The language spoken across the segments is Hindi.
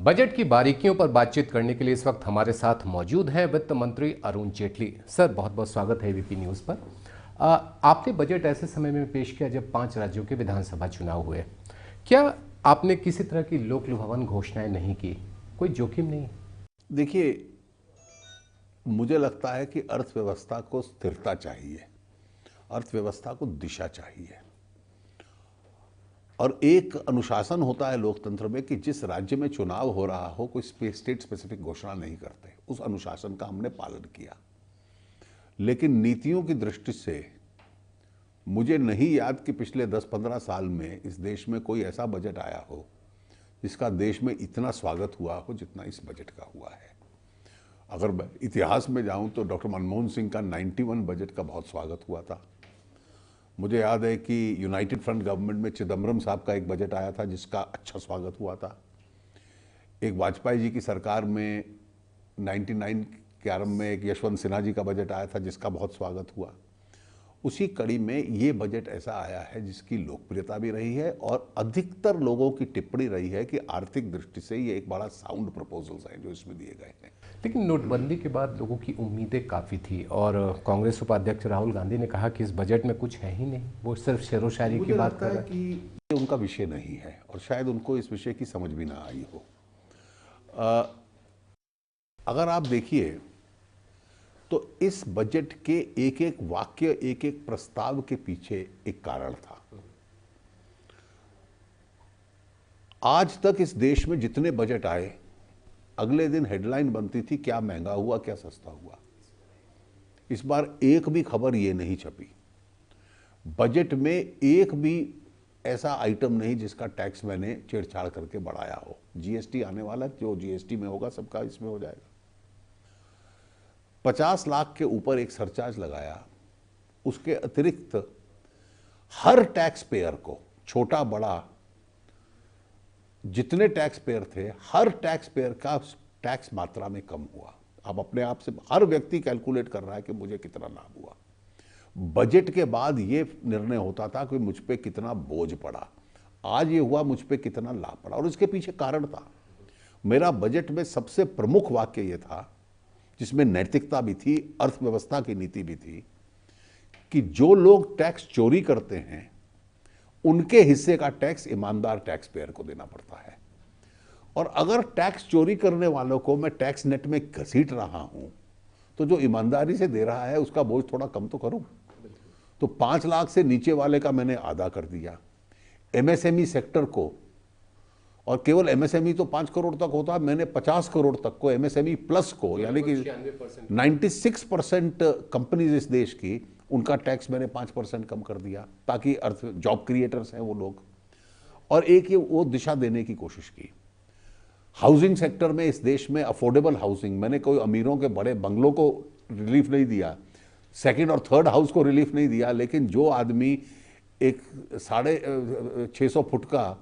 बजट की बारीकियों पर बातचीत करने के लिए इस वक्त हमारे साथ मौजूद हैं वित्त मंत्री अरुण जेटली। सर, बहुत बहुत स्वागत है एबीपी न्यूज़ पर। आपने बजट ऐसे समय में पेश किया जब 5 राज्यों के विधानसभा चुनाव हुए। क्या आपने किसी तरह की लोक लुभावन घोषणाएं नहीं की? कोई जोखिम नहीं? देखिए, मुझे लगता है कि अर्थव्यवस्था को स्थिरता चाहिए, अर्थव्यवस्था को दिशा चाहिए और एक अनुशासन होता है लोकतंत्र में कि जिस राज्य में चुनाव हो रहा हो कोई स्टेट स्पेसिफिक घोषणा नहीं करते। उस अनुशासन का हमने पालन किया, लेकिन नीतियों की दृष्टि से मुझे नहीं याद कि पिछले 10-15 साल में इस देश में कोई ऐसा बजट आया हो जिसका देश में इतना स्वागत हुआ हो जितना इस बजट का हुआ है। अगर मैं इतिहास में जाऊं तो डॉक्टर मनमोहन सिंह का 91 बजट का बहुत स्वागत हुआ था। मुझे याद है कि यूनाइटेड फ्रंट गवर्नमेंट में चिदम्बरम साहब का एक बजट आया था जिसका अच्छा स्वागत हुआ था। एक वाजपेयी जी की सरकार में 99 के आरंभ में एक यशवंत सिन्हा जी का बजट आया था जिसका बहुत स्वागत हुआ। उसी कड़ी में ये बजट ऐसा आया है जिसकी लोकप्रियता भी रही है और अधिकतर लोगों की टिप्पणी रही है कि आर्थिक दृष्टि से ये एक बड़ा साउंड प्रपोजल्स हैं जो इसमें दिए गए हैं। लेकिन नोटबंदी के बाद लोगों की उम्मीदें काफ़ी थी और कांग्रेस उपाध्यक्ष राहुल गांधी ने कहा कि इस बजट में कुछ है ही नहीं, वो सिर्फ शेरो शायरी की बात कर रहे हैं। कि ये उनका विषय नहीं है और शायद उनको इस विषय की समझ भी ना आई हो। अगर आप देखिए तो इस बजट के एक एक वाक्य, एक एक प्रस्ताव के पीछे एक कारण था। आज तक इस देश में जितने बजट आए, अगले दिन हेडलाइन बनती थी क्या महंगा हुआ, क्या सस्ता हुआ। इस बार एक भी खबर ये नहीं छपी। बजट में एक भी ऐसा आइटम नहीं जिसका टैक्स मैंने छेड़छाड़ करके बढ़ाया हो। जीएसटी आने वाला, जो जीएसटी में होगा सबका इसमें हो जाएगा। 50 लाख के ऊपर एक सरचार्ज लगाया। उसके अतिरिक्त हर टैक्स पेयर को, छोटा बड़ा जितने टैक्स पेयर थे, हर टैक्स पेयर का टैक्स मात्रा में कम हुआ। अब अपने आप से हर व्यक्ति कैलकुलेट कर रहा है कि मुझे कितना लाभ हुआ। बजट के बाद ये निर्णय होता था कि मुझ पे कितना बोझ पड़ा, आज ये हुआ मुझ पे कितना लाभ पड़ा। और इसके पीछे कारण था। मेरा बजट में सबसे प्रमुख वाक्य ये था, जिसमें नैतिकता भी थी, अर्थव्यवस्था की नीति भी थी, कि जो लोग टैक्स चोरी करते हैं उनके हिस्से का टैक्स ईमानदार टैक्स पेयर को देना पड़ता है। और अगर टैक्स चोरी करने वालों को मैं टैक्स नेट में घसीट रहा हूं तो जो ईमानदारी से दे रहा है उसका बोझ थोड़ा कम तो करूं। तो 5 लाख से नीचे वाले का मैंने आधा कर दिया। एमएसएमई सेक्टर को, और केवल एमएसएमई तो 5 करोड़ तक होता है, मैंने 50 करोड़ तक को, एमएसएमई प्लस को, यानी कि 96% कंपनीज इस देश की, उनका टैक्स मैंने 5% कम कर दिया ताकि अर्थ जॉब क्रिएटर्स हैं वो लोग। और एक ये वो दिशा देने की कोशिश की। हाउसिंग सेक्टर में इस देश में अफोर्डेबल हाउसिंग, मैंने कोई अमीरों के बड़े बंगलों को रिलीफ नहीं दिया, सेकंड और थर्ड हाउस को रिलीफ नहीं दिया, लेकिन जो आदमी एक 650 फुट का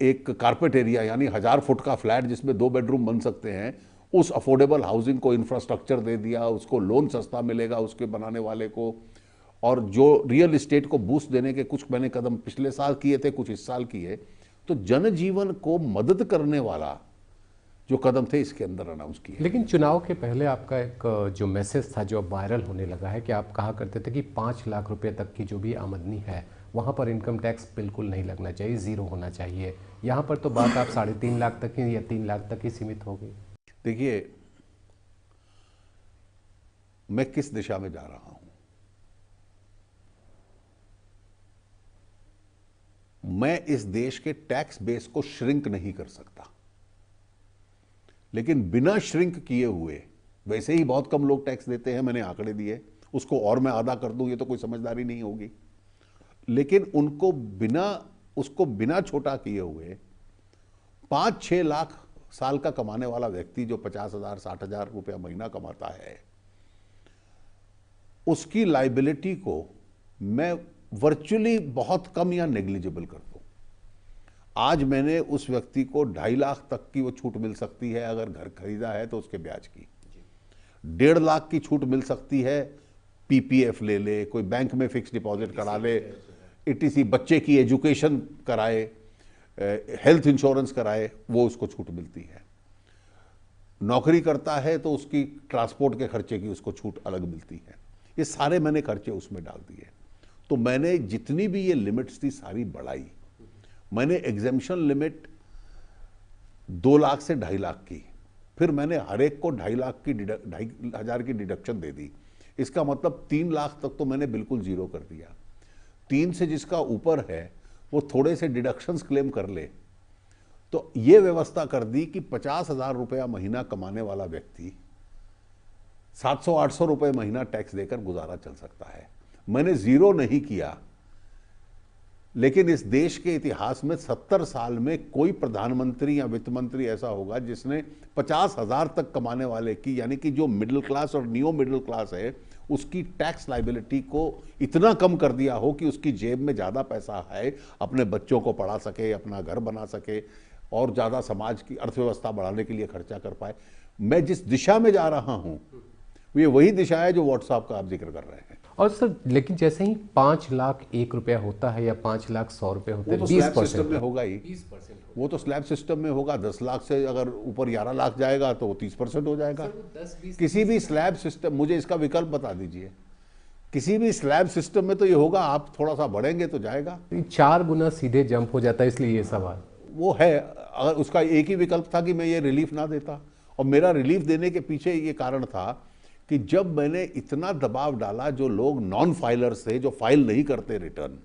एक कारपेट एरिया यानी 1000 फुट का फ्लैट जिसमें 2 बेडरूम बन सकते हैं, उस अफोर्डेबल हाउसिंग को इंफ्रास्ट्रक्चर दे दिया, उसको लोन सस्ता मिलेगा उसके बनाने वाले को। और जो रियल एस्टेट को बूस्ट देने के कुछ मैंने कदम पिछले साल किए थे, कुछ इस साल किए। तो जनजीवन को मदद करने वाला जो कदम थे इसके अंदर अनाउंस किए। लेकिन चुनाव के पहले आपका एक जो मैसेज था जो अब वायरल होने लगा है कि आप कहा करते थे कि 5 लाख रुपए तक की जो भी आमदनी है वहाँ पर इनकम टैक्स बिल्कुल नहीं लगना चाहिए, ज़ीरो होना चाहिए। यहाँ पर तो बात आप 3.5 लाख तक ही या 3 लाख तक ही सीमित हो गई। देखिए, मैं किस दिशा में जा रहा हूं। मैं इस देश के टैक्स बेस को श्रिंक नहीं कर सकता, लेकिन बिना श्रिंक किए हुए, वैसे ही बहुत कम लोग टैक्स देते हैं, मैंने आंकड़े दिए, उसको और मैं आधा कर दूं ये तो कोई समझदारी नहीं होगी। लेकिन उसको बिना छोटा किए हुए 5-6 लाख साल का कमाने वाला व्यक्ति जो 50,000 60,000 रुपया महीना कमाता है, उसकी लाइबिलिटी को मैं वर्चुअली बहुत कम या नेग्लिजिबल कर दूं। आज मैंने उस व्यक्ति को 2.5 लाख तक की वो छूट मिल सकती है अगर घर खरीदा है तो उसके ब्याज की, 1.5 लाख की छूट मिल सकती है, पीपीएफ ले ले, कोई बैंक में फिक्स डिपॉजिट करा ले, ईटीसी बच्चे की एजुकेशन कराए, हेल्थ इंश्योरेंस कराए वो उसको छूट मिलती है, नौकरी करता है तो उसकी ट्रांसपोर्ट के खर्चे की उसको छूट अलग मिलती है। ये सारे मैंने खर्चे उसमें डाल दिए। तो मैंने जितनी भी ये लिमिट्स थी सारी बढ़ाई। मैंने एग्जेम्पशन लिमिट 2 लाख से 2.5 लाख की, फिर मैंने हर एक को 2.5 लाख की 2,500 की डिडक्शन दे दी। इसका मतलब 3 लाख तक तो मैंने बिल्कुल जीरो कर दिया। 3 से जिसका ऊपर है वो थोड़े से डिडक्शंस क्लेम कर ले। तो ये व्यवस्था कर दी कि 50,000 रुपया महीना कमाने वाला व्यक्ति 700-800 रुपये महीना टैक्स देकर गुजारा चल सकता है। मैंने जीरो नहीं किया, लेकिन इस देश के इतिहास में 70 साल में कोई प्रधानमंत्री या वित्त मंत्री ऐसा होगा जिसने 50,000 तक कमाने वाले की, यानी कि जो मिडिल क्लास और नियो मिडिल क्लास है, उसकी टैक्स लाइबिलिटी को इतना कम कर दिया हो कि उसकी जेब में ज़्यादा पैसा है, अपने बच्चों को पढ़ा सके, अपना घर बना सके और ज़्यादा समाज की अर्थव्यवस्था बढ़ाने के लिए खर्चा कर पाए। मैं जिस दिशा में जा रहा हूँ ये वही दिशा है जो व्हाट्सएप का आप जिक्र कर रहे हैं। और सर लेकिन जैसे ही 5 लाख 1 रुपया होता है या 5 लाख 100 रुपये होते हैं, वो तो स्लैब सिस्टम में होगा ही, 20% वो तो स्लैब सिस्टम में होगा। 10 लाख से अगर ऊपर 11 लाख जाएगा तो वो 30% हो जाएगा। 10-20 किसी भी स्लैब सिस्टम, मुझे इसका विकल्प बता दीजिए, किसी भी स्लैब सिस्टम में तो ये होगा, आप थोड़ा सा बढ़ेंगे तो जाएगा। 4 गुना सीधे जंप हो जाता है, इसलिए ये सवाल वो है। अगर उसका एक ही विकल्प था कि मैं ये रिलीफ ना देता, और मेरा रिलीफ देने के पीछे ये कारण था कि जब मैंने इतना दबाव डाला, जो लोग नॉन फाइलर्स थे, जो फाइल नहीं करते रिटर्न,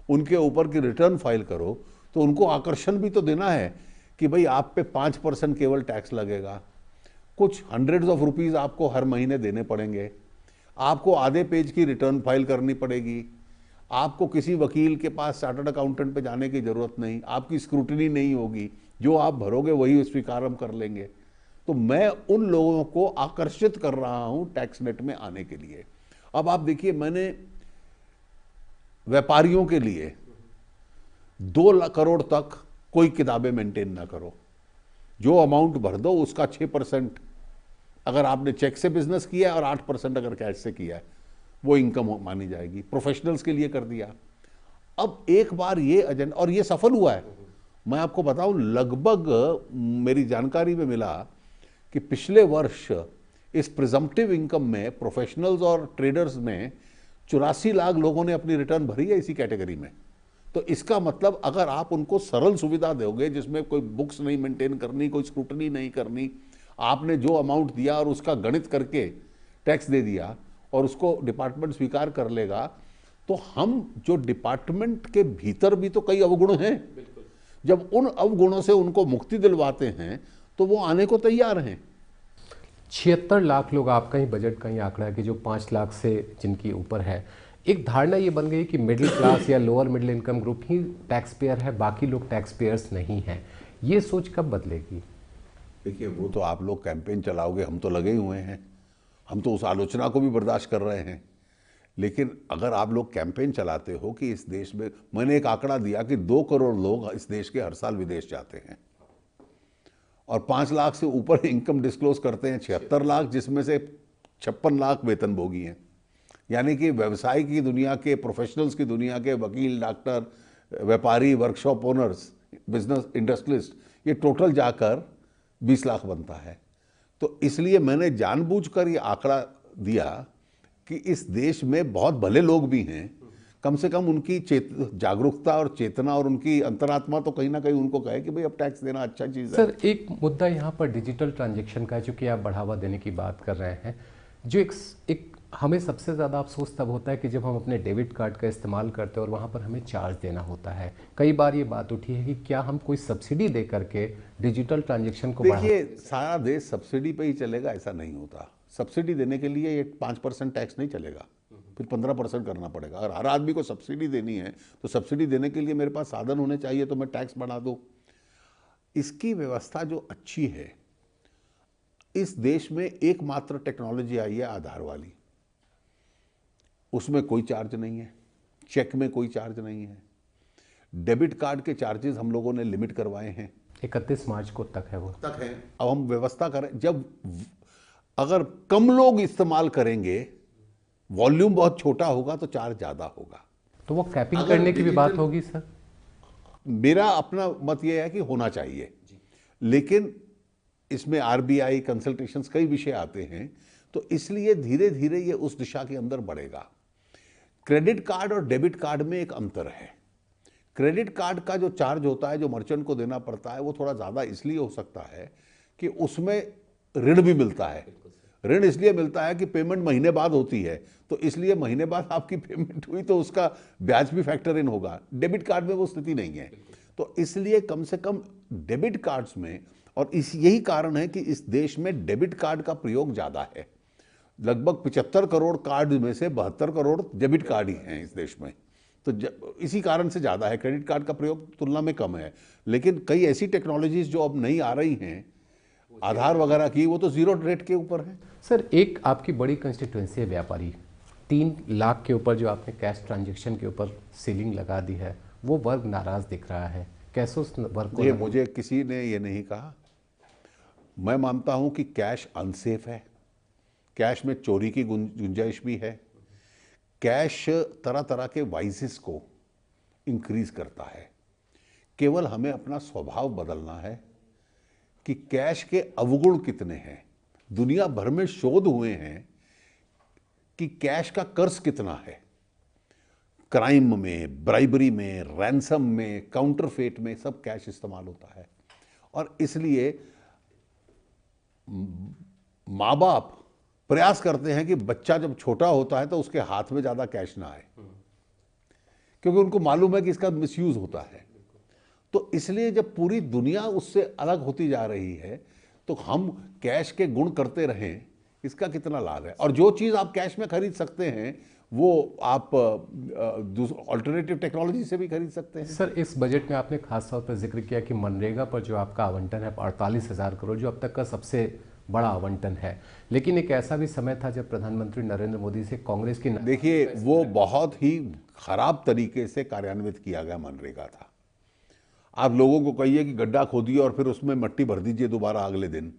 उनके ऊपर कि रिटर्न फाइल करो, तो उनको आकर्षण भी तो देना है कि भाई आप पे 5% केवल टैक्स लगेगा, कुछ हंड्रेड्स ऑफ रुपीज़ आपको हर महीने देने पड़ेंगे, आपको आधे पेज की रिटर्न फाइल करनी पड़ेगी, आपको किसी वकील के पास चार्टर्ड अकाउंटेंट पे जाने की ज़रूरत नहीं, आपकी स्क्रूटनी नहीं होगी, जो आप भरोगे वही स्वीकार हम कर लेंगे। तो मैं उन लोगों को आकर्षित कर रहा हूं टैक्स नेट में आने के लिए। अब आप देखिए, मैंने व्यापारियों के लिए 2 करोड़ तक कोई किताबें मेंटेन ना करो, जो अमाउंट भर दो उसका 6% अगर आपने चेक से बिजनेस किया है और 8% अगर कैश से किया है वो इनकम मानी जाएगी। प्रोफेशनल्स के लिए कर दिया। अब एक बार ये एजेंडा, और ये सफल हुआ है। मैं आपको बताऊं, लगभग मेरी जानकारी में मिला कि पिछले वर्ष इस प्रिजम्पटिव इनकम में प्रोफेशनल्स और ट्रेडर्स में 84 लाख लोगों ने अपनी रिटर्न भरी है इसी कैटेगरी में। तो इसका मतलब अगर आप उनको सरल सुविधा दोगे जिसमें कोई बुक्स नहीं मेंटेन करनी, कोई स्क्रूटनी नहीं करनी, आपने जो अमाउंट दिया और उसका गणित करके टैक्स दे दिया और उसको डिपार्टमेंट स्वीकार कर लेगा, तो हम जो डिपार्टमेंट के भीतर भी तो कई अवगुण हैं, जब उन अवगुणों से उनको मुक्ति दिलवाते हैं तो वो आने को तैयार हैं। 76 लाख लोग, आपका ही बजट का ही आंकड़ा है कि जो 5 लाख से जिनकी ऊपर है, एक धारणा ये बन गई कि मिडिल क्लास या लोअर मिडिल इनकम ग्रुप ही टैक्स पेयर है, बाकी लोग टैक्स पेयर्स नहीं हैं। ये सोच कब बदलेगी? देखिए, वो तो आप लोग कैंपेन चलाओगे, हम तो लगे हुए हैं, हम तो उस आलोचना को भी बर्दाश्त कर रहे हैं। लेकिन अगर आप लोग कैंपेन चलाते हो कि इस देश में, मैंने एक आंकड़ा दिया कि 2 करोड़ लोग इस देश के हर साल विदेश जाते हैं और 5 लाख से ऊपर इनकम डिस्क्लोज करते हैं 76 लाख, जिसमें से 56 लाख वेतनभोगी हैं। यानी कि व्यवसाय की दुनिया के, प्रोफेशनल्स की दुनिया के, वकील, डॉक्टर, व्यापारी, वर्कशॉप ओनर्स, बिजनेस इंडस्ट्रियलिस्ट, ये टोटल जाकर 20 लाख बनता है। तो इसलिए मैंने जानबूझकर ये आंकड़ा दिया कि इस देश में बहुत भले लोग भी हैं, कम से कम उनकी जागरूकता और चेतना और उनकी अंतरात्मा तो कहीं ना कहीं उनको कहे कि भाई अब टैक्स देना अच्छा चीज़ है। सर एक मुद्दा यहाँ पर डिजिटल ट्रांजैक्शन का है, चूँकि आप बढ़ावा देने की बात कर रहे हैं, जो एक हमें सबसे ज़्यादा अफसोस तब होता है कि जब हम अपने डेबिट कार्ड का इस्तेमाल करते हैं और वहाँ पर हमें चार्ज देना होता है। कई बार ये बात उठी है कि क्या हम कोई सब्सिडी दे करके डिजिटल ट्रांजैक्शन को देखिए, सारा देश सब्सिडी पे ही चलेगा ऐसा नहीं होता। सब्सिडी देने के लिए ये 5% टैक्स नहीं चलेगा, फिर 15% करना पड़ेगा। अगर हर आदमी को सब्सिडी देनी है तो सब्सिडी देने के लिए मेरे पास साधन होने चाहिए, तो मैं टैक्स बढ़ा दूँ। इसकी व्यवस्था जो अच्छी है, इस देश में एकमात्र टेक्नोलॉजी आई है आधार वाली, उसमें कोई चार्ज नहीं है, चेक में कोई चार्ज नहीं है। डेबिट कार्ड के चार्जेस हम लोगों ने लिमिट करवाए हैं, 31 मार्च को तक है वो तक है। अब हम व्यवस्था करें, जब अगर कम लोग इस्तेमाल करेंगे, वॉल्यूम बहुत छोटा होगा तो चार्ज ज़्यादा होगा। तो वो कैपिंग अगर करने की भी बात डिजिटल- होगी सर? मेरा अपना मत यह है कि होना चाहिए, लेकिन इसमें आरबीआई कंसल्टेशंस कई विषय आते हैं, तो इसलिए धीरे धीरे ये उस दिशा के अंदर बढ़ेगा। क्रेडिट कार्ड और डेबिट कार्ड में एक अंतर है। क्रेडिट कार्ड का जो चार्ज होता है, जो मर्चेंट को देना पड़ता है, वो थोड़ा ज़्यादा इसलिए हो सकता है कि उसमें ऋण भी मिलता है। ऋण इसलिए मिलता है कि पेमेंट महीने बाद होती है, तो इसलिए महीने बाद आपकी पेमेंट हुई तो उसका ब्याज भी फैक्टर इन होगा। डेबिट कार्ड में वो स्थिति नहीं है, तो इसलिए कम से कम डेबिट कार्ड्स में, और यही कारण है कि इस देश में डेबिट कार्ड का प्रयोग ज़्यादा है। लगभग 75 करोड़ कार्ड में से 72 करोड़ डेबिट कार्ड ही हैं इस देश में, तो इसी कारण से ज़्यादा है। क्रेडिट कार्ड का प्रयोग तुलना में कम है, लेकिन कई ऐसी टेक्नोलॉजीज जो अब नई आ रही हैं, आधार वगैरह की, वो तो जीरो रेट के ऊपर है। सर, एक आपकी बड़ी कंस्टिट्यूंसी है व्यापारी, 3 लाख के ऊपर जो आपने कैश ट्रांजैक्शन के ऊपर सीलिंग लगा दी है, वो वर्ग नाराज दिख रहा है, कैसे उस वर्ग को? मुझे किसी ने ये नहीं कहा। मैं मानता हूं कि कैश अनसेफ है, कैश में चोरी की गुंजाइश भी है। कैश तरह तरह के वाइसेस को इंक्रीज करता है। केवल हमें अपना स्वभाव बदलना है कि कैश के अवगुण कितने हैं। दुनिया भर में शोध हुए हैं कि कैश का कर्ज कितना है। क्राइम में, ब्राइबरी में, रैंसम में, काउंटरफेट में सब कैश इस्तेमाल होता है। और इसलिए माँ बाप प्रयास करते हैं कि बच्चा जब छोटा होता है तो उसके हाथ में ज़्यादा कैश ना आए, क्योंकि उनको मालूम है कि इसका मिसयूज होता है। तो इसलिए जब पूरी दुनिया उससे अलग होती जा रही है, तो हम कैश के गुण करते रहें, इसका कितना लाभ है। और जो चीज़ आप कैश में खरीद सकते हैं वो आप अल्टरनेटिव टेक्नोलॉजी से भी खरीद सकते हैं। सर, इस बजट में आपने खास तौर पर जिक्र किया कि मनरेगा पर जो आपका आवंटन है 48,000 करोड़, जो अब तक का सबसे बड़ा आवंटन है, लेकिन एक ऐसा भी समय था जब प्रधानमंत्री नरेंद्र मोदी से कांग्रेस की देखिए, वो बहुत ही खराब तरीके से कार्यान्वित किया गया मनरेगा था। आप लोगों को कहिए कि गड्ढा खोदिए और फिर उसमें मट्टी भर दीजिए दोबारा अगले दिन,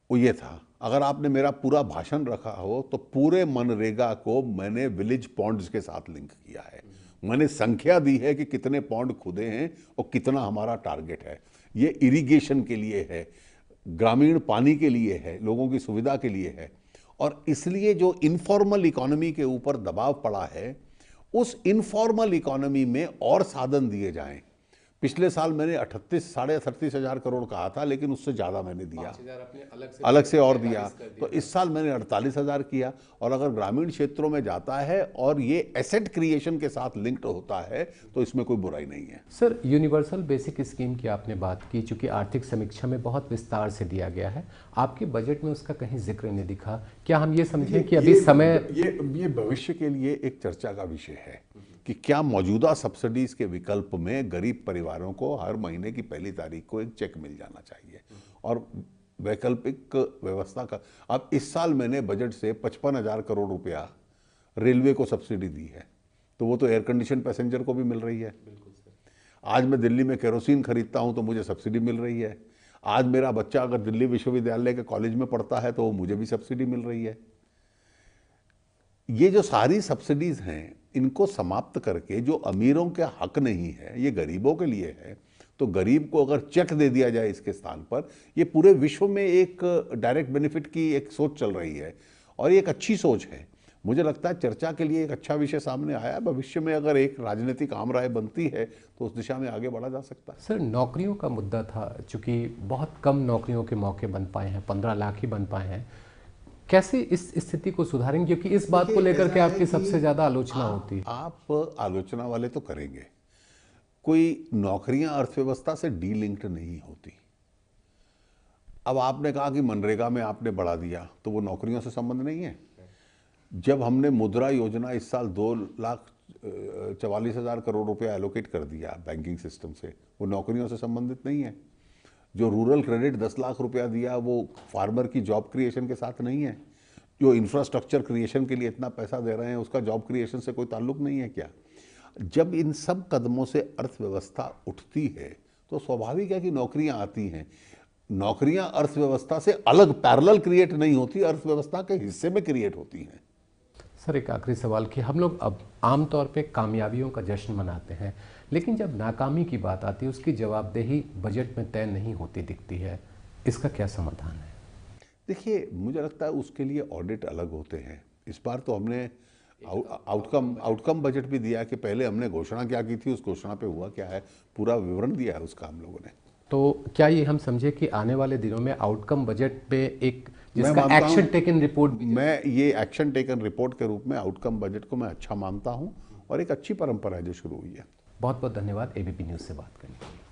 वो ये था। अगर आपने मेरा पूरा भाषण रखा हो तो पूरे मनरेगा को मैंने विलेज पॉन्ड्स के साथ लिंक किया है। मैंने संख्या दी है कि कितने पॉन्ड खुदे हैं और कितना हमारा टारगेट है। ये इरिगेशन के लिए है, ग्रामीण पानी के लिए है, लोगों की सुविधा के लिए है। और इसलिए जो इनफॉर्मल इकोनॉमी के ऊपर दबाव पड़ा है, उस इनफॉर्मल इकोनॉमी में और साधन दिए जाएं। पिछले साल मैंने 38,500 करोड़ कहा था, लेकिन उससे ज़्यादा मैंने दिया, अलग से और दिया। तो इस साल मैंने 48,000 किया। और अगर ग्रामीण क्षेत्रों में जाता है और ये एसेट क्रिएशन के साथ लिंक्ड होता है तो इसमें कोई बुराई नहीं है। सर, यूनिवर्सल बेसिक स्कीम की आपने बात की, चूंकि आर्थिक समीक्षा में बहुत विस्तार से दिया गया है, आपके बजट में उसका कहीं जिक्र नहीं दिखा। क्या हम ये समझें कि अभी समय ये भविष्य के लिए एक चर्चा का विषय है कि क्या मौजूदा सब्सिडीज के विकल्प में गरीब परिवारों को हर महीने की पहली तारीख को एक चेक मिल जाना चाहिए, और वैकल्पिक व्यवस्था का। अब इस साल मैंने बजट से 55,000 करोड़ रुपया रेलवे को सब्सिडी दी है, तो वो तो एयर कंडीशन पैसेंजर को भी मिल रही है। आज मैं दिल्ली में केरोसिन खरीदता हूं तो मुझे सब्सिडी मिल रही है। आज मेरा बच्चा अगर दिल्ली विश्वविद्यालय के कॉलेज में पढ़ता है तो मुझे भी सब्सिडी मिल रही है। ये जो सारी सब्सिडीज हैं, इनको समाप्त करके जो अमीरों के हक नहीं है, ये गरीबों के लिए है। तो गरीब को अगर चेक दे दिया जाए इसके स्थान पर, ये पूरे विश्व में एक डायरेक्ट बेनिफिट की एक सोच चल रही है, और ये एक अच्छी सोच है। मुझे लगता है चर्चा के लिए एक अच्छा विषय सामने आया। भविष्य में अगर एक राजनीतिक आम राय बनती है तो उस दिशा में आगे बढ़ा जा सकता है। सर, नौकरियों का मुद्दा था, चूंकि बहुत कम नौकरियों के मौके बन पाए हैं, 15 लाख ही बन पाए हैं। कैसे इस स्थिति को सुधारेंगे, क्योंकि इस बात को लेकर के आपकी सबसे ज्यादा आलोचना होती है। आप आलोचना वाले तो करेंगे, कोई नौकरियां अर्थव्यवस्था से डीलिंक्ड नहीं होती। अब आपने कहा कि मनरेगा में आपने बढ़ा दिया, तो वो नौकरियों से संबंध नहीं है। जब हमने मुद्रा योजना इस साल 2,44,000 करोड़ रुपया एलोकेट कर दिया बैंकिंग सिस्टम से, वो नौकरियों से संबंधित नहीं है। जो रूरल क्रेडिट 10 लाख रुपया दिया, वो फार्मर की जॉब क्रिएशन के साथ नहीं है। जो इंफ्रास्ट्रक्चर क्रिएशन के लिए इतना पैसा दे रहे हैं, उसका जॉब क्रिएशन से कोई ताल्लुक नहीं है क्या? जब इन सब कदमों से अर्थव्यवस्था उठती है तो स्वाभाविक है कि नौकरियां आती हैं। नौकरियां अर्थव्यवस्था से अलग पैरेलल क्रिएट नहीं होती, अर्थव्यवस्था के हिस्से में क्रिएट होती हैं। सर, एक आखिरी सवाल कि हम लोग अब आमतौर पे कामयाबियों का जश्न मनाते हैं, लेकिन जब नाकामी की बात आती है उसकी जवाबदेही बजट में तय नहीं होती दिखती है, इसका क्या समाधान है? देखिए, मुझे लगता है उसके लिए ऑडिट अलग होते हैं। इस बार तो हमने आउटकम बजट भी दिया कि पहले हमने घोषणा क्या की थी, उस घोषणा पे हुआ क्या है, पूरा विवरण दिया है उसका हम लोगों ने। तो क्या ये हम समझे कि आने वाले दिनों में आउटकम बजट पे एक मैं जिसका मानता एक्शन हूं, टेकन रिपोर्ट भी मैं ये एक्शन टेकन रिपोर्ट के रूप में आउटकम बजट को मैं अच्छा मानता हूं और एक अच्छी परंपरा है जो शुरू हुई है। बहुत बहुत धन्यवाद एबीपी न्यूज़ से बात करने के लिए।